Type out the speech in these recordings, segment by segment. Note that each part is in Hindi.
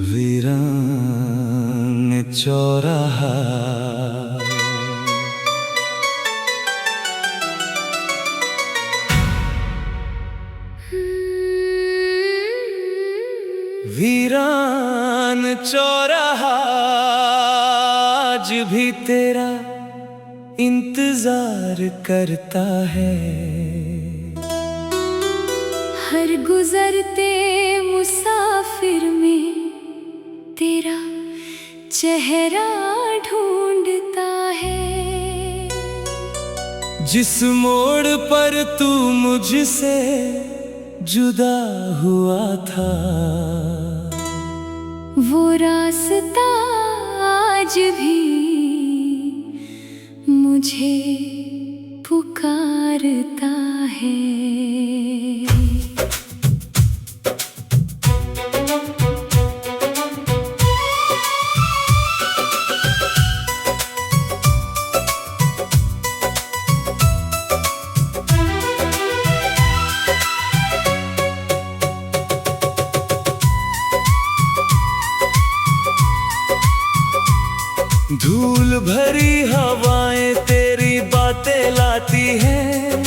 वीरान चौराहा। वीरान चौराहा आज भी तेरा इंतजार करता है। हर गुजरते मुसाफिर में तेरा चेहरा ढूंढता है। जिस मोड़ पर तू मुझसे जुदा हुआ था, वो रास्ता आज भी मुझे पुकारता है। धूल भरी हवाएं तेरी बातें लाती हैं।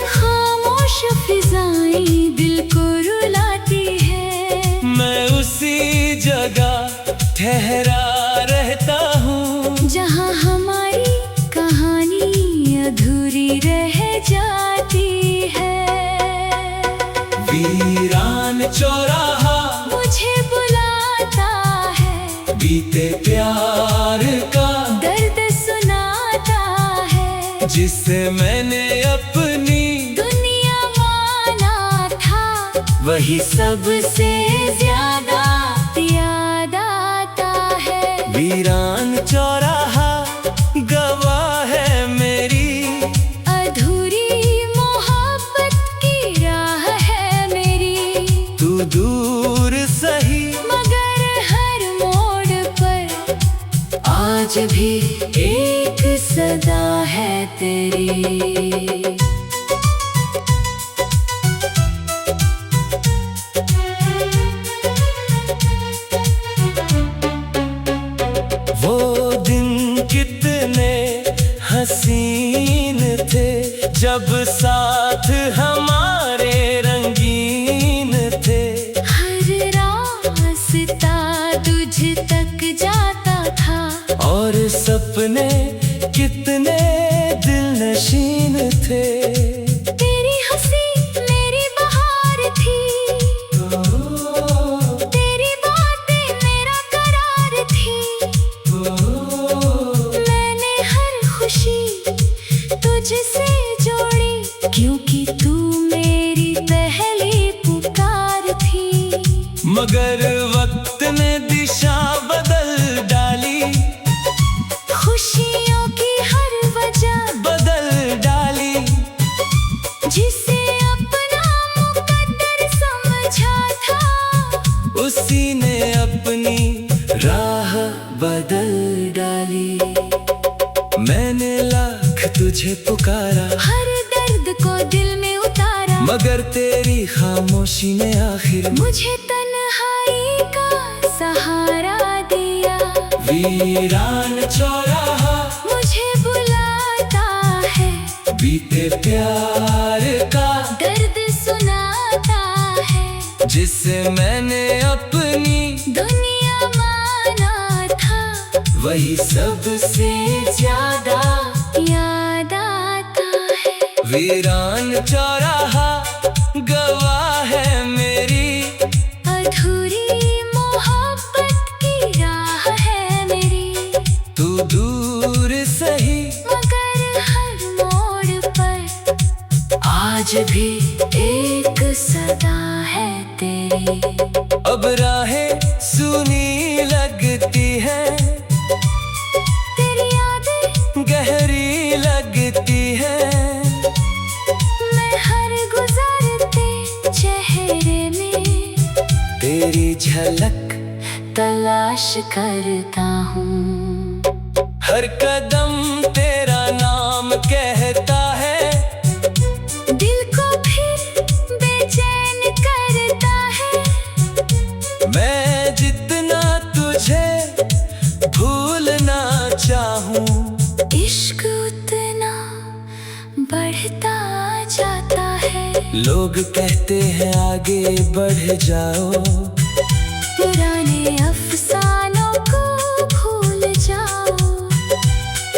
खामोश फिजाएं दिल को रुलाती है। मैं उसी जगह ठहरा रहता हूँ जहाँ हमारी कहानी अधूरी रह जाती है। वीरान चौराहा मुझे बुलाता है, बीते प्यार का दर्द सुनाता है। जिससे मैंने अपनी दुनिया माना था, वही सबसे ज्यादा याद आता है। वीरान चौराहा गवाह है मेरी अधूरी मोहब्बत की राह है मेरी। तू दूर सही मगर हर मोड़ पर आज भी एक सदा है तेरी। वो दिन कितने हसीन थे, जब साथ हमारे रंगीन थे। हर रास्ता तुझ तक जाता था, और सपने कितने दिलनशीन थे। तेरी हंसी मेरी बहार थी, तेरी बातें मेरा करार थी। मैंने हर खुशी तुझसे जोड़ी, क्योंकि तू मेरी पहली पुकार थी। मगर वक्त ने दिशा बदल डाली, खुशियों की हर वजह बदल डाली। जिसे अपना मुकद्दर समझा था, उसी ने अपनी राह बदल डाली। मैंने लाख तुझे पुकारा, हर दर्द को दिल में उतारा। मगर तेरी खामोशी ने आखिर मुझे तन्हाई का सहारा दिया। वीरान चौराहा मुझे बुलाता है, बीते प्यार का दर्द सुनाता है। जिससे मैंने अपनी दुनिया माना था, वही सबसे ज्यादा याद आता है। वीरान चौराहा गवाह है मेरी अधूरी मोहब्बत की राह है मेरी। तू दूर सही मगर हर मोड़ पर आज भी एक सदा है तेरी। अब राहें सुनी लगती है, तेरी यादें गहरी लगती है। मैं हर गुजरते चेहरे में तेरी झलक तलाश करता हूँ। हर कदम तेरा नाम कहता है, दिल को फिर बेचैन करता है। मैं जितना लोग कहते हैं आगे बढ़ जाओ, पुराने अफसानों को भूल जाओ।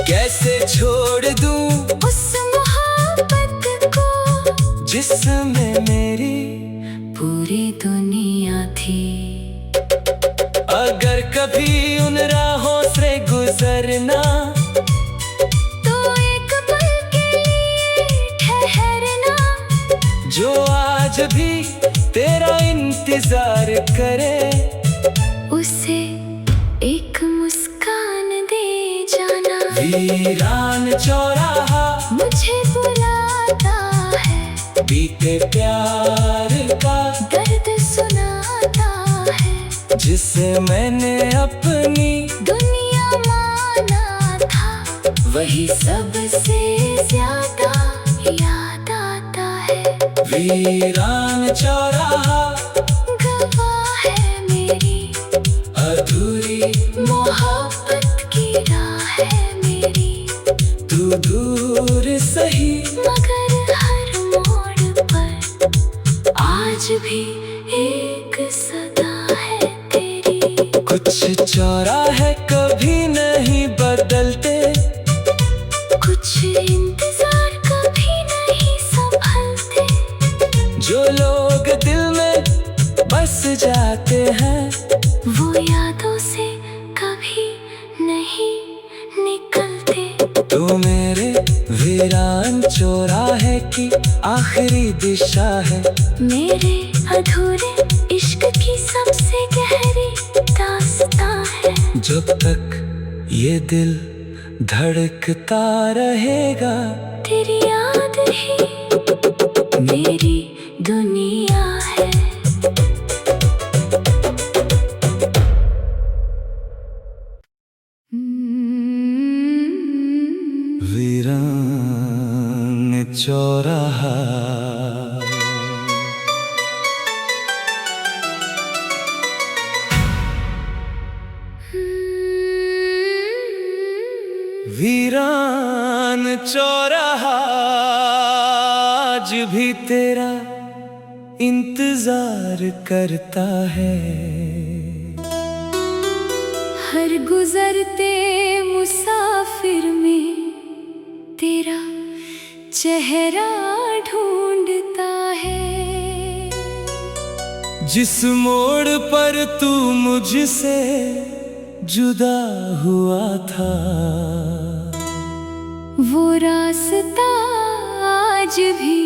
कैसे छोड़ दूं उस मोहब्बत को जिसमें मेरी पूरी दुनिया थी। अगर कभी उन राहों से गुजरना तो एक पल के लिए ठहरना, जो आज भी तेरा इंतजार करे, उसे एक मुस्कान दे जाना। वीरान चौराहा मुझे बुलाता है, बीते प्यार का दर्द सुनाता है। जिसे मैंने अपनी दुनिया माना था, वही सबसे ज्यादा याद आता है। वीरान चौराहा गवाह है मेरी अधूरी मोहब्बत की राह है मेरी। तू दूर सही मगर हर मोड़ पर आज भी एक सदा है तेरी। कुछ चौराहे कभी नहीं बदलते, कुछ इंतजार कभी नहीं संभलते, जो लोग दिल में बस जाते हैं, वो यादों से कभी नहीं निकलते। तू मेरे वीरान चौराहे की आखिरी दिशा है, मेरे अधूरे इश्क की सबसे गहरी दास्तां है। जब तक ये दिल धड़कता रहेगा, तेरी याद ही मेरी दुनिया है। वीरान चौराहा। वीरान चौराहा आज भी तेरा इंतजार करता है। हर गुजरते मुसाफिर में तेरा चेहरा ढूंढता है। जिस मोड़ पर तू मुझसे जुदा हुआ था, वो रास्ता आज भी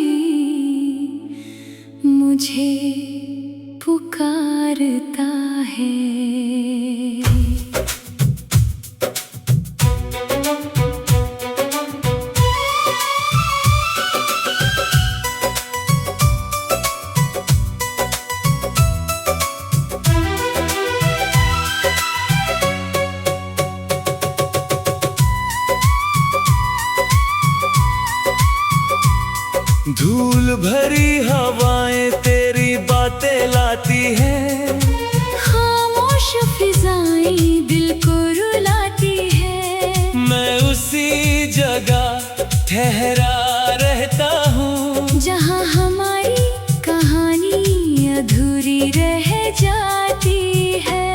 मुझे पुकारता है। धूल भरी हवाएं तेरी बातें लाती हैं, खामोश फिजाएं दिल को रुलाती है। मैं उसी जगह ठहरा रहता हूँ, जहाँ हमारी कहानी अधूरी रह जाती है।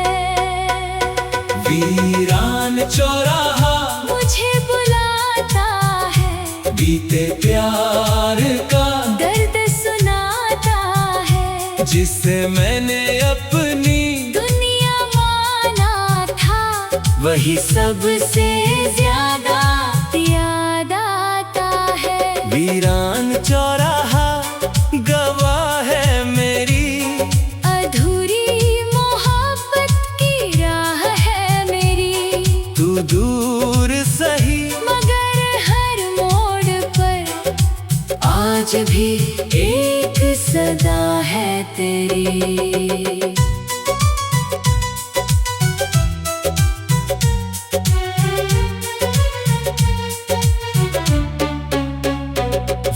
वीरान चौराहा मुझे बुलाता है, बीते प्यार का दर्द सुनाता है। जिसे मैंने अपनी दुनिया माना था, वही सबसे ज्यादा याद आता है। वीरान चौराहा गवाह है मेरी अधूरी मोहब्बत की राह है मेरी। तू दूर सही मगर हर मोड़ पर आज भी एक सदा है तेरी।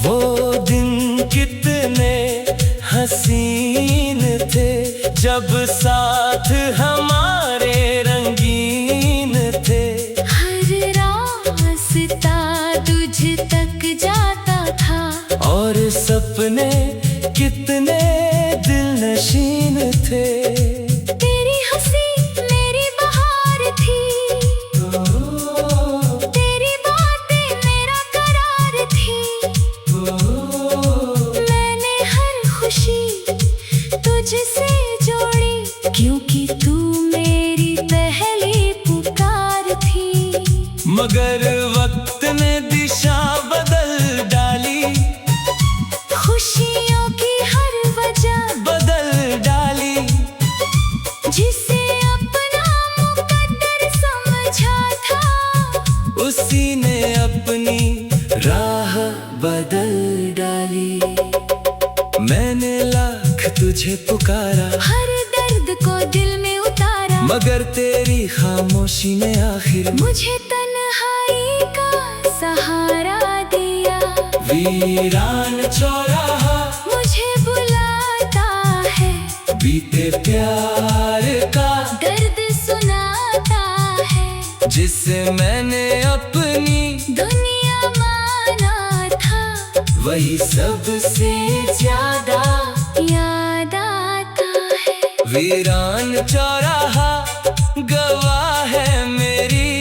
वो दिन कितने हसीन थे, जब साथ हमारे रंगीन थे। हर रास्ता तुझ तक जाता था, और सपने तुझसे जोड़ी, क्योंकि तू मेरी पहली पुकार थी। मगर वक्त ने दिशा बदल डाली, खुशियों की हर वजह बदल डाली। जिसे अपना मुकद्दर समझा था, उसी ने अपनी राह बदल डाली। मैंने लाख तुझे पुकारा, हर दर्द को दिल में उतारा, मगर तेरी खामोशी ने आखिर मुझे तन्हाई का सहारा दिया। वीरान चौराहा मुझे बुलाता है, बीते प्यार का दर्द सुनाता है। जिसे मैंने अपनी दुनिया माना था, वही सबसे ज्यादा याद आता है। वीरान चौराहा गवाह है मेरी,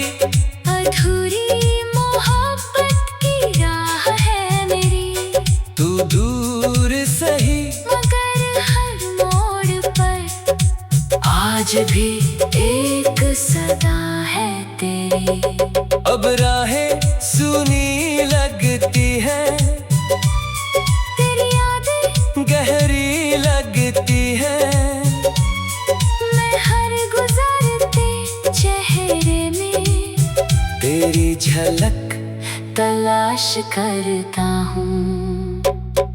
अधूरी मोहब्बत की राह है मेरी। तू दूर सही मगर हर मोड़ पर आज भी एक सदा है तेरी। अब राहें सुनी लगती है, तेरी यादें गहरी लगती है। मैं हर गुजरते चेहरे में तेरी झलक तलाश करता हूँ।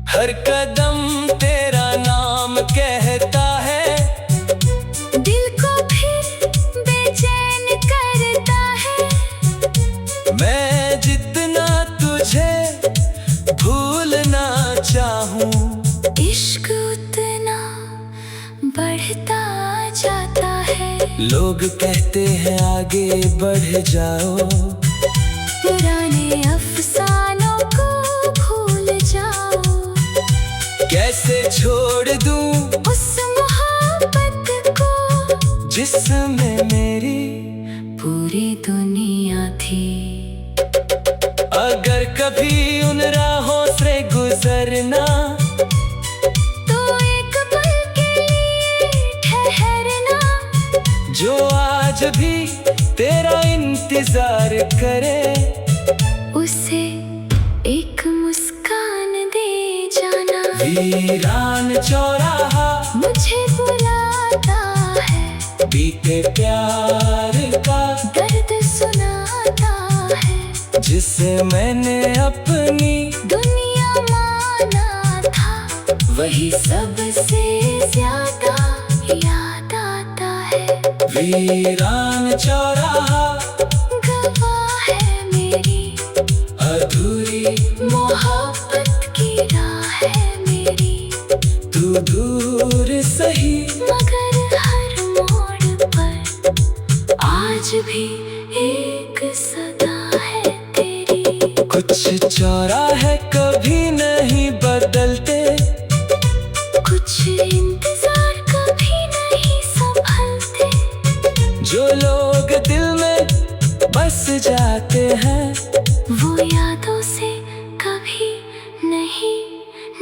हर कदम तेरा नाम कहता है, दिल को फिर बेचैन करता है। मैं जितना तुझे भूलना चाहूं, इश्क उतना बढ़ता जाता है। लोग कहते हैं आगे बढ़ जाओ, पुराने अफसानों को भूल जाओ। कैसे छोड़ दूं उस मोहब्बत को जिसमें मेरी पूरी दुनिया थी। अगर कभी उन राहों से गुजरना, तो एक पल के लिए ठहरना। जो आज भी तेरा इंतजार करे, उसे एक मुस्कान दे जाना। वीरान चौराहा मुझे बुलाता है, बीते प्यार का दर्द सुनाता है। जिसे मैंने अपनी दुनिया माना था, वही सबसे ज्यादा याद आता है। वीरान चौराहा गवाह है मेरी, अधूरी मोहब्बत की राह है मेरी। तू दूर सही मगर हर मोड़ पर आज भी एक सदा है तेरी। कुछ चौराहे कभी नहीं बदलते, कुछ इंतजार कभी नहीं संभलते। जो लोग दिल में बस जाते हैं, वो यादों से कभी नहीं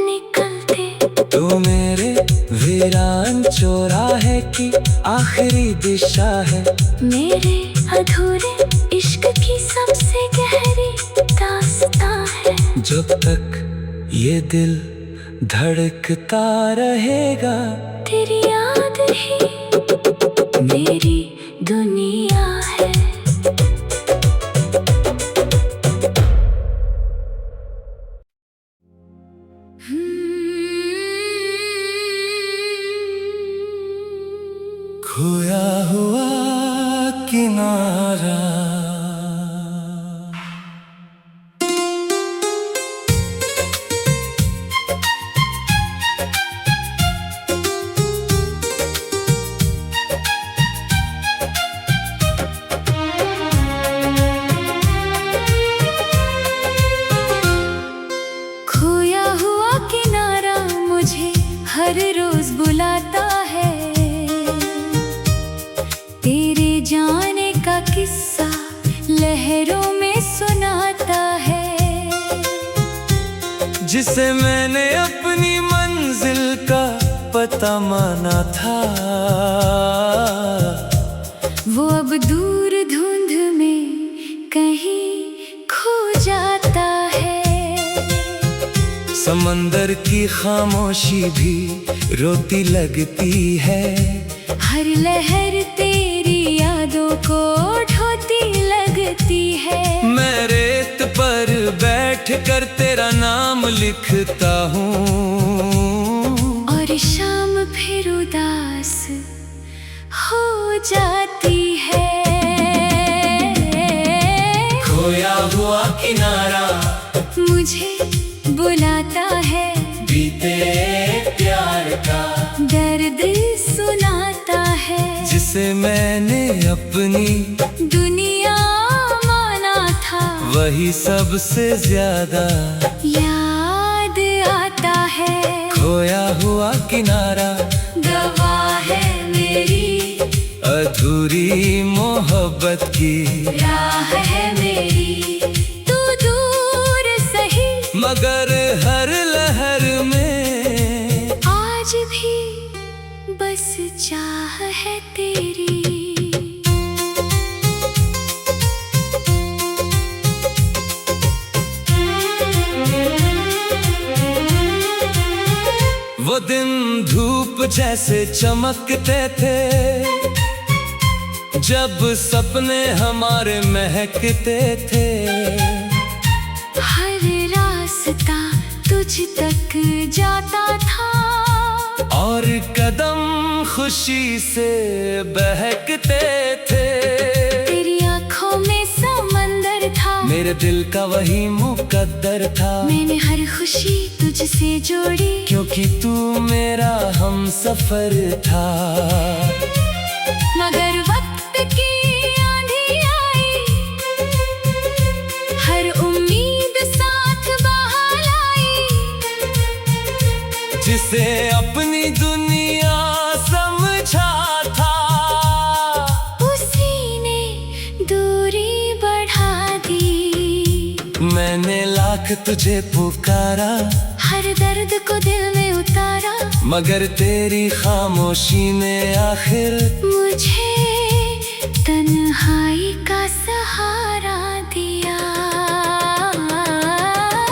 निकलते। तू मेरे वीरान चौराहे की आखिरी दिशा है। मेरे अधूरे इश्क की सबसे गहरी दास्तां है। जब तक ये दिल धड़कता रहेगा, तेरी याद ही मेरी दुनिया है। खोया हुआ किनारा। खोया हुआ किनारा मुझे हर रोज बुलाता है। तेरे जाने का किस्सा लहरों में सुनाता है। जिसे मैंने अपनी मंजिल का लापता माना था, वो अब दूर धुंध में कहीं खो जाता है। समंदर की खामोशी भी रोती लगती है, हर लहर तेरी यादों को ढोती लगती है। मैं रेत पर बैठ कर तेरा नाम लिखता हूँ, और शाम फिर उदास हो जाती है। खोया हुआ किनारा मुझे बुलाता है, बीते प्यार का दर्द सुनाता है। जिसे मैंने अपनी दुनिया माना था, वही सबसे ज्यादा याद आता है। खोया हुआ किनारा गवाह है मेरी अधूरी मोहब्बत की, राह है मेरी तू दूर सही, मगर हर लहर में आज भी बस चाह है तेरी। वो दिन धूप जैसे चमकते थे, जब सपने हमारे महकते थे। हर रास्ता तुझ तक जाता था, और कदम खुशी से बहकते थे। तेरी आंखों में समंदर था, मेरे दिल का वही मुकद्दर था। मैंने हर खुशी तुझसे जोड़ी, क्योंकि तू मेरा हम सफर था। मगर वक्त की आंधी आई, हर उम्मीद साथ बहाल आई। जिसे अपनी दुनिया समझा था, उसी ने दूरी बढ़ा दी। मैंने लाख तुझे पुकारा, हर दर्द को दिल में उतारा, मगर तेरी खामोशी ने आखिर मुझे तन्हाई का सहारा दिया।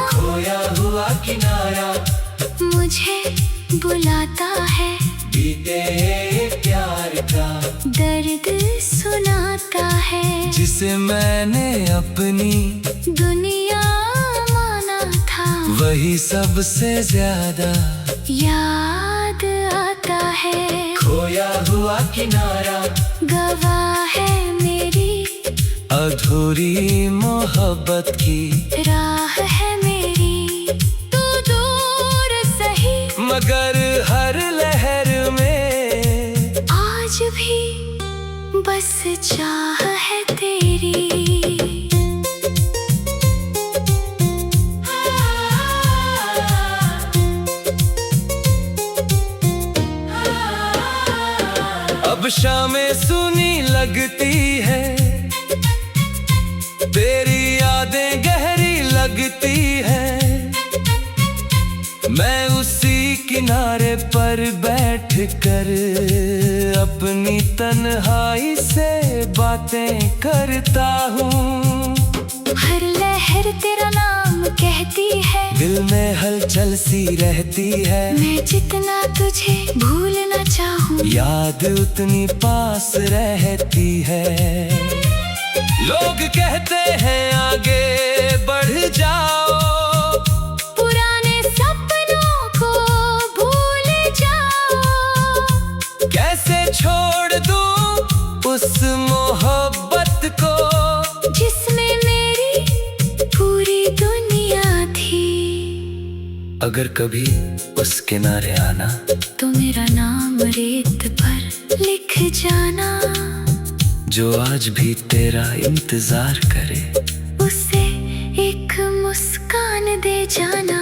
खोया हुआ किनारा मुझे बुलाता है, बीते प्यार का दर्द सुनाता है। जिसे मैंने अपनी दुनिया माना था, वही सबसे ज्यादा याद आता है। खोया हुआ किनारा गवाह है मेरी अधूरी मोहब्बत की, राह है मेरी तू दूर सही, मगर हर लहर में आज भी बस चाह है तेरी। अब शामें सुनी लगती है, तेरी यादें गहरी लगती है। मैं उसी किनारे पर बैठ कर अपनी तन्हाई से बातें करता हूँ। हर लहर तेरा नाम कहती है, दिल में हलचल सी रहती है। मैं जितना तुझे भूलना चाहूँ, याद उतनी पास रहती है। लोग कहते हैं आगे बढ़ जाओ, पुराने सपनों को भूल जाओ। कैसे छोड़ दूं उस मोहब्बत को, जिसमें मेरी पूरी दुनिया थी। अगर कभी उस किनारे आना, तो मेरा नाम रेत पर लिख जाना। जो आज भी तेरा इंतजार करे, उसे एक मुस्कान दे जाना।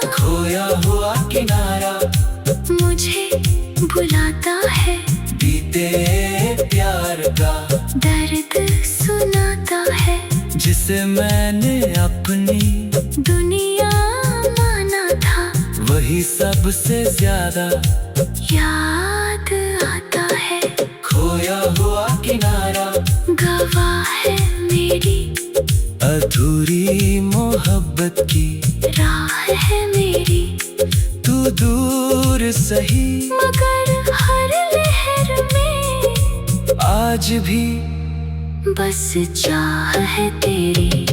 खोया हुआ किनारा मुझे बुलाता है, बीते प्यार का दर्द सुनाता है। जिसे मैंने अपनी दुनिया माना था, वही सबसे ज्यादा याद आता है। खोया हुआ किनारा, गवाह है मेरी अधूरी मोहब्बत की राह है मेरी। तू दूर सही मगर हर लहर में आज भी बस चाह है तेरी।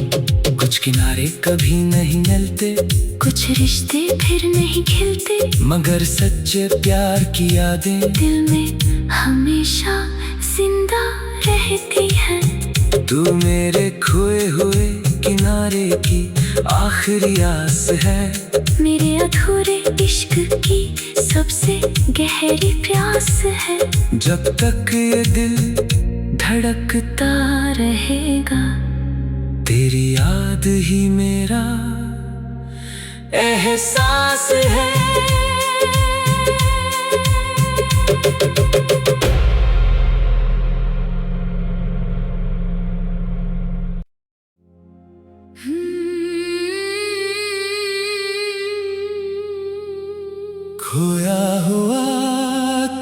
कुछ किनारे कभी नहीं मिलते, कुछ रिश्ते फिर नहीं खिलते, मगर सच्चे प्यार की यादें दिल में हमेशा जिंदा रहती है। तू मेरे खोए हुए किनारे की आखिरी आस है, मेरे अधूरे इश्क की सबसे गहरी प्यास है। जब तक ये दिल धड़कता रहेगा, तेरी याद ही मेरा एहसास है। खोया हुआ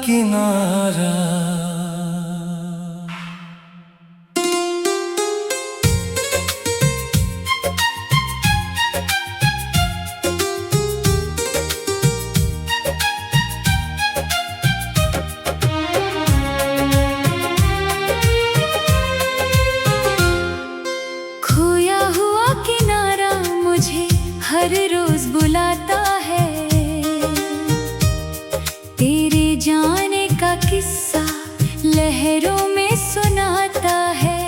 किनारा। खोया हुआ किनारा मुझे हर रोज बुलाता है। तेरे जाने का किस्सा लहरों में सुनाता है।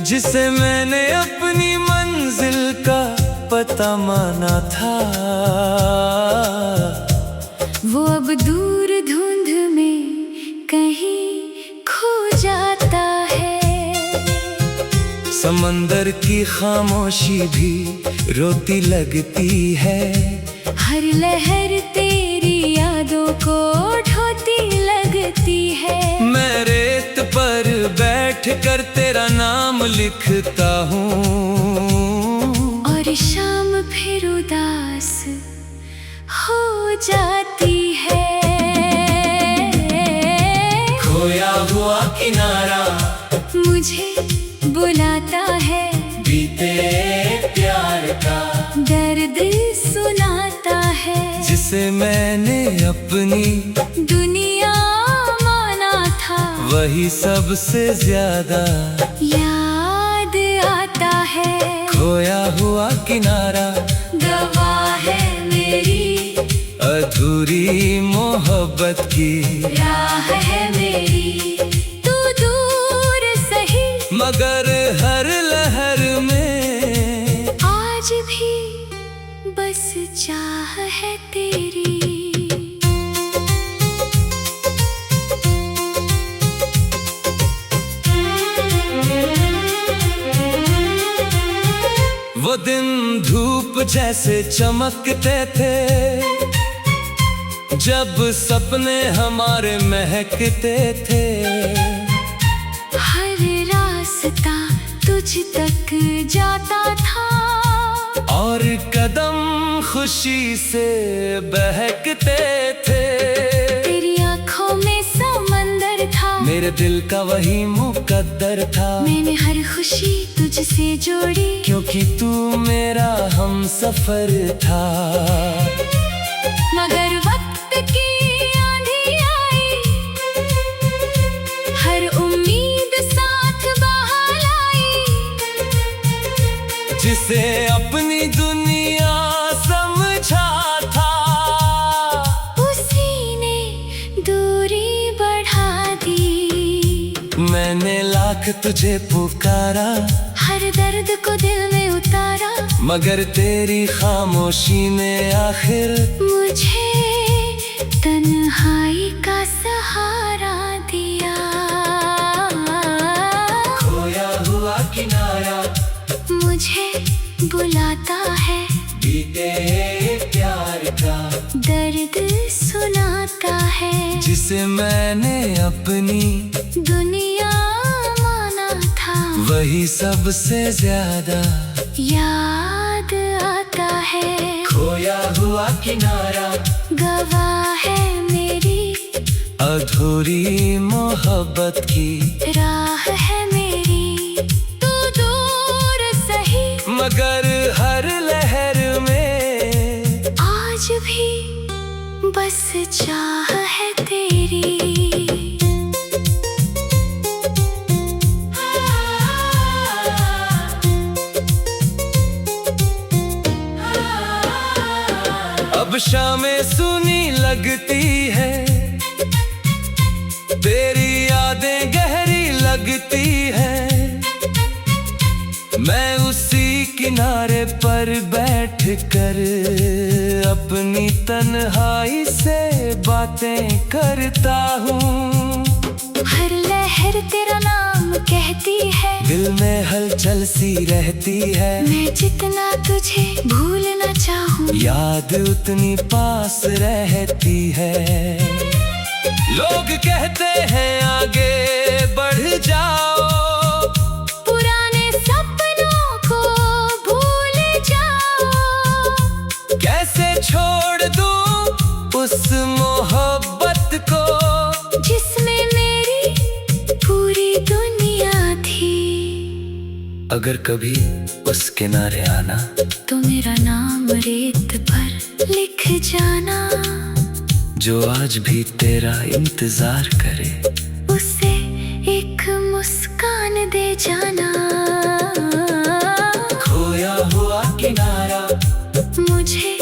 जिसे मैंने अपनी मंजिल का पता माना था, वो अब दूर धुंध में कहीं खो जाता है। समंदर की खामोशी भी रोती लगती है। हर लहर तेरी यादों को ढोती लगती है। मैं रेत पर बैठ कर तेरा नाम लिखता हूँ, और शाम फिर उदास हो जाती है। खोया हुआ किनारा मुझे बुलाता है, बीते प्यार का दर्द सुनाता है। जिसे मैंने अपनी दुनिया माना था, वही सबसे ज्यादा याद आता है। खोया हुआ किनारा, गवाह है मेरी अधूरी मोहब्बत की राह है मेरी। तू दूर सही मगर हर लहर में आज भी बस चाह है तेरी। वो दिन धूप जैसे चमकते थे, जब सपने हमारे महकते थे। हर रास्ता तुझ तक जाता था, और कदम खुशी से बहकते थे। तेरी आंखों में समंदर था, मेरे दिल का वही मुकद्दर था। मैंने हर खुशी तुझसे जोड़ी, क्योंकि तू मेरा हम सफर था। मगर वक्त की आंधी आई, हर उम्मीद साथ बहाल आई। जिसे अपनी दुनिया समझा था, उसी ने दूरी बढ़ा दी। मैंने लाख तुझे पुकारा, हर दर्द को दिल में उतारा, मगर तेरी खामोशी ने आखिर मुझे तन्हाई का सहारा दिया। खोया हुआ किनारा मुझे बुलाता है, बीते प्यार का दर्द सुनाता है। जिसे मैंने अपनी दुनिया माना था, वही सबसे ज्यादा याद आता है। खोया खोया हुआ किनारा गवाह है मेरी अधूरी मोहब्बत की राह है मेरी। तू दूर सही मगर हर लहर में आज भी बस चाह है तेरी। अब शामें सुनी लगती है, तेरी यादें गहरी लगती है। मैं उसी किनारे पर बैठ कर अपनी तन्हाई से बातें करता हूँ। हर लहर तेरा नाम कहती है, दिल में हलचल सी रहती है। मैं जितना तुझे भूलना चाहूँ याद उतनी पास रहती है। लोग कहते हैं आगे बढ़ जाओ, पुराने सपनों को भूल जाओ। कैसे छोड़ दूं उस मोहब्बत को जिसमें मेरी पूरी दुनिया थी। अगर कभी उस किनारे आना तो मेरा नाम रेत पर लिख जाना। जो आज भी तेरा इंतजार करे उसे एक मुस्कान दे जाना। खोया हुआ किनारा मुझे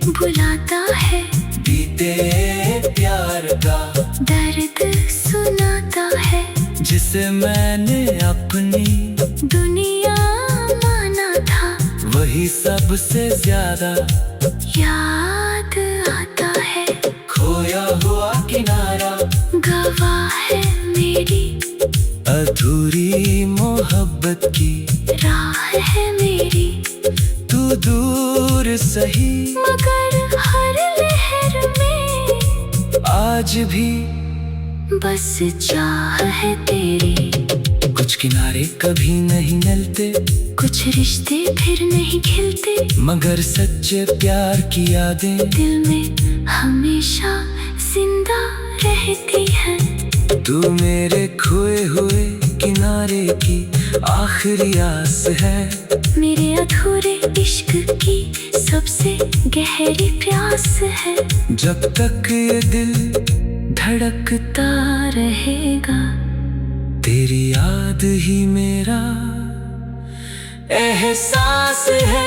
बुलाता है, बीते प्यार का दर्द सुनाता है। जिसे मैंने अपनी दुनिया माना था वही सबसे ज्यादा याद आता है। खोया हुआ किनारा गवाह है मेरी अधूरी मोहब्बत की राह है मेरी। तू दूर सही मगर हर लहर में आज भी बस चाह है तेरी। कुछ किनारे कभी नहीं मिलते, कुछ रिश्ते फिर नहीं खिलते, मगर सच्चे प्यार की यादें दिल में हमेशा जिंदा रहती है। तू मेरे खोए हुए किनारे की आखिरी आस है। मेरे अधूरे इश्क की सबसे गहरी प्यास है। जब तक ये दिल धड़कता रहेगा तेरी याद ही मेरा एहसास है।